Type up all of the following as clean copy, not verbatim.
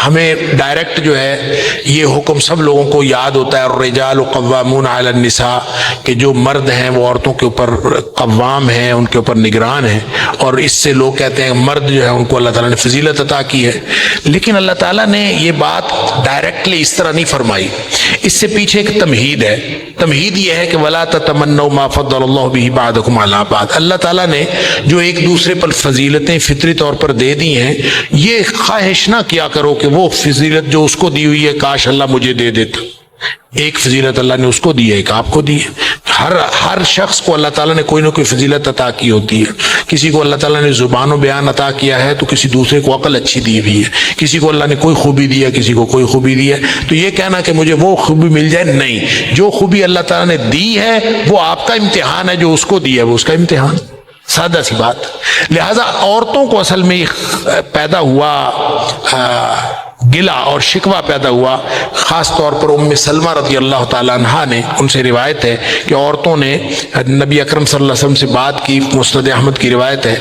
ہمیں ڈائریکٹ جو ہے یہ حکم سب لوگوں کو یاد ہوتا ہے، الرجال قوامون علی النساء، کہ جو مرد ہیں وہ عورتوں کے اوپر قوام ہیں، ان کے اوپر نگران ہیں، اور اس سے لوگ کہتے ہیں مرد جو ہے ان کو اللہ تعالیٰ نے فضیلت عطا کی ہے. لیکن اللہ تعالیٰ نے یہ بات ڈائریکٹلی اس طرح نہیں فرمائی، اس سے پیچھے ایک تمہید ہے. تمہید یہ ہے کہ وَلَا تَتَمَنَّوْا مَا فَضَّلَ اللَّهُ بِهِ بَعْضَكُمْ عَلَىٰ بَعْضٍ. اللہ تعالیٰ نے جو ایک دوسرے پر فضیلتیں فطری طور پر دے دی ہیں، یہ خواہش نہ کیا کرو کہ وہ فضیلت جو اس کو دی ہوئی ہے کاش اللہ مجھے دے دیتا. ایک فضیلت اللہ نے اس کو دی ہے، ایک آپ کو دی ہے. ہر شخص کو اللہ تعالیٰ نے کوئی نہ کوئی فضیلت عطا کی ہوتی ہے. کسی کو اللہ تعالیٰ نے زبان و بیان عطا کیا ہے تو کسی دوسرے کو عقل اچھی دی ہوئی ہے. کسی کو اللہ نے کوئی خوبی دی ہے، کسی کو کوئی خوبی دی ہے. تو یہ کہنا کہ مجھے وہ خوبی مل جائے، نہیں. جو خوبی اللہ تعالیٰ نے دی ہے وہ آپ کا امتحان ہے، جو اس کو دی ہے وہ اس کا امتحان. سادہ سی بات. لہٰذا عورتوں کو اصل میں پیدا ہوا گلہ اور شکوہ پیدا ہوا، خاص طور پر ام سلمہ رضی اللہ تعالیٰ عنہا نے، ان سے روایت ہے کہ عورتوں نے نبی اکرم صلی اللہ علیہ وسلم سے بات کی. مسند احمد کی روایت ہے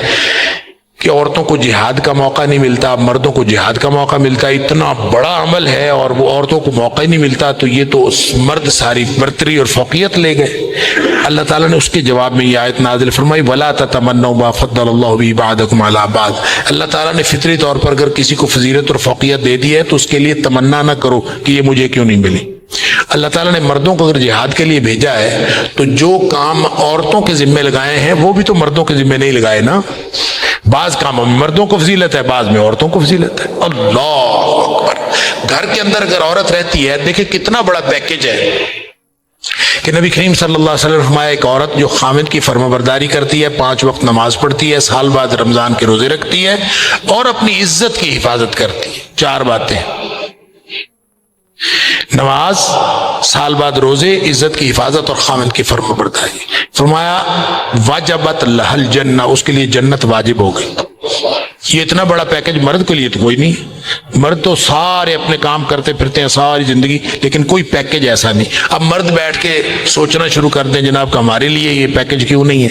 کہ عورتوں کو جہاد کا موقع نہیں ملتا، مردوں کو جہاد کا موقع ملتا. اتنا بڑا عمل ہے اور وہ عورتوں کو موقع ہی نہیں ملتا، تو یہ تو مرد ساری برتری اور فوقیت لے گئے. اللہ تعالیٰ نے اس کے جواب میں یہ آیت نازل فرمائی وَلَا تَتَمَنَّوْا مَا فَضَّلَ اللَّهُ بِهِ بَعْضَكُمْ عَلَىٰ بَعْضٍ. اللہ تعالیٰ نے فطری طور پر اگر کسی کو فضیلت اور فوقیت دے دی ہے تو اس کے لیے تمنا نہ کرو کہ یہ مجھے کیوں نہیں ملی. اللہ تعالیٰ نے مردوں کو اگر جہاد کے لیے بھیجا ہے تو جو کام عورتوں کے ذمے لگائے ہیں وہ بھی تو مردوں کے ذمے نہیں لگائے نا. بعض کاموں میں مردوں کو فضیلت ہے، بعض میں عورتوں کو فضیلت ہے. اللہ اکبر. گھر کے اندر اگر عورت رہتی ہے، دیکھیں کتنا بڑا پیکج ہے کہ نبی کریم صلی اللہ علیہ وسلم فرمایا ایک عورت جو خامد کی فرما برداری کرتی ہے، 5 وقت نماز پڑھتی ہے، سال بعد رمضان کے روزے رکھتی ہے اور اپنی عزت کی حفاظت کرتی ہے. 4 باتیں: نماز، سال بعد روزے، عزت کی حفاظت اور خامد کی فرما برداری. فرمایا واجبت لہ الجنہ، اس کے لیے جنت واجب ہو گئی. یہ اتنا بڑا پیکج مرد کے لیے تو کوئی نہیں. مرد تو سارے اپنے کام کرتے پھرتے ہیں ساری زندگی، لیکن کوئی پیکج ایسا نہیں. اب مرد بیٹھ کے سوچنا شروع کر دیں جناب کہ ہمارے لیے یہ پیکج کیوں نہیں ہے.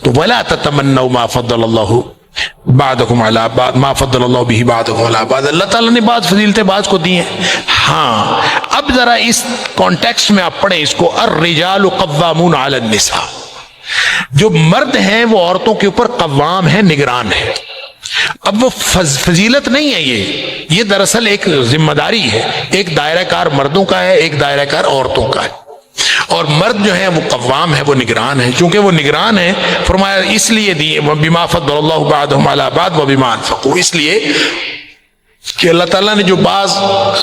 تو وَلَا تَتَمَنَّوْا مَا فَضَّلَ اللَّهُ بَعْضَكُمْ عَلَىٰ بَعْضٍ مَا فَضَّلَ اللَّهُ بِهِ بَعْضَكُمْ عَلَىٰ بَعْضٍ. اللہ تعالیٰ نے بعض فضیلتیں بعض کو دی ہیں. ہاں اب ذرا اس کانٹیکسٹ میں آپ پڑھیں اس کو. الرجال قوامون علی النساء. جو مرد ہیں وہ عورتوں کے اوپر قوام ہیں، نگران ہیں. اب وہ فضیلت نہیں ہے، یہ دراصل ایک ذمہ داری ہے. ایک دائرہ کار مردوں کا ہے، ایک دائرہ کار عورتوں کا ہے. اور مرد جو ہیں وہ قوام ہے، وہ نگران ہیں. چونکہ وہ نگران ہیں فرمایا اس لیے دی بما فضل اللہ بعضهم علی بعض وبما انفقوا، اس لیے کہ اللہ تعالیٰ نے جو بعض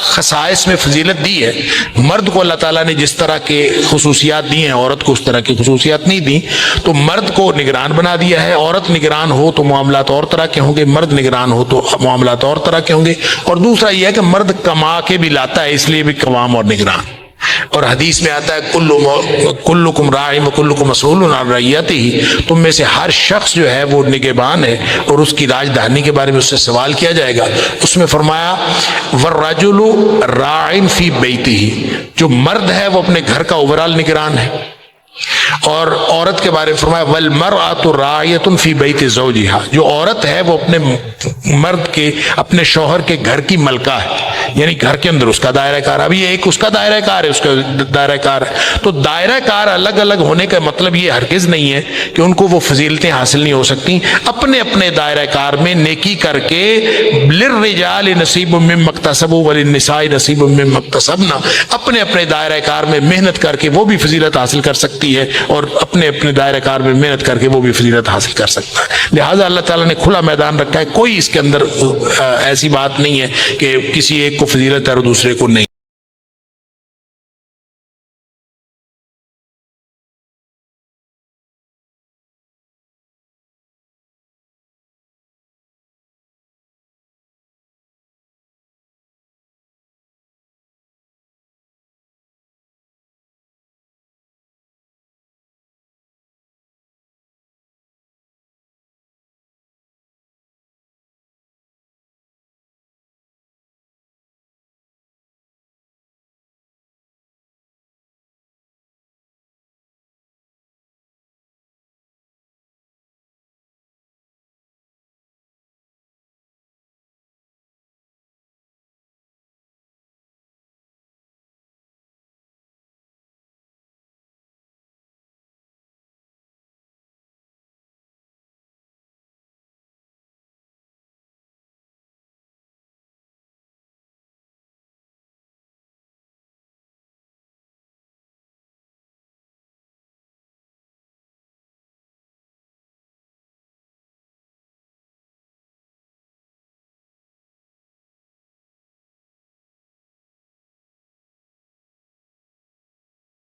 خصائص میں فضیلت دی ہے، مرد کو اللہ تعالیٰ نے جس طرح کے خصوصیات دی ہیں عورت کو اس طرح کی خصوصیات نہیں دی. تو مرد کو نگران بنا دیا ہے. عورت نگران ہو تو معاملات اور طرح کے ہوں گے، مرد نگران ہو تو معاملات اور طرح کے ہوں گے. اور دوسرا یہ ہے کہ مرد کما کے بھی لاتا ہے، اس لیے بھی قوام اور نگران. اور حدیث میں آتا ہے کلکم راع وکلکم مسئول عن رعیتہ، تم میں سے ہر شخص جو ہے وہ نگہبان ہے اور اس کی راج دہانی کے بارے میں اس سے سوال کیا جائے گا. اس میں فرمایا والرجل راع فی بیتہ، جو مرد ہے وہ اپنے گھر کا اوورال نگران ہے. اور عورت کے بارے میں فرمایا والمرأۃ راعیۃ فی بیت زوجہا، جو عورت ہے وہ اپنے مرد کے، اپنے شوہر کے گھر کی ملکہ ہے، یعنی گھر کے اندر اس کا دائرہ کار. ابھی ایک اس کا دائرہ کار ہے، اس کا دائرہ کار ہے. تو دائرہ کار الگ الگ ہونے کا مطلب یہ ہرگز نہیں ہے کہ ان کو وہ فضیلتیں حاصل نہیں ہو سکتی. اپنے اپنے دائرہ کار میں نیکی کر کے للرجال نصیب مما اکتسبوا وللنساء نصیب مما اکتسبنا، اپنے اپنے دائرہ کار میں محنت کر کے وہ بھی فضیلت حاصل کر سکتی ہے اور اپنے اپنے دائرہ کار میں محنت کر کے وہ بھی فضیلت حاصل کر سکتا ہے. لہٰذا اللہ تعالیٰ نے کھلا میدان رکھا ہے. کوئی اس کے اندر ایسی بات نہیں ہے کہ کسی ایک کو فضیلت ہے اور دوسرے کو نہیں.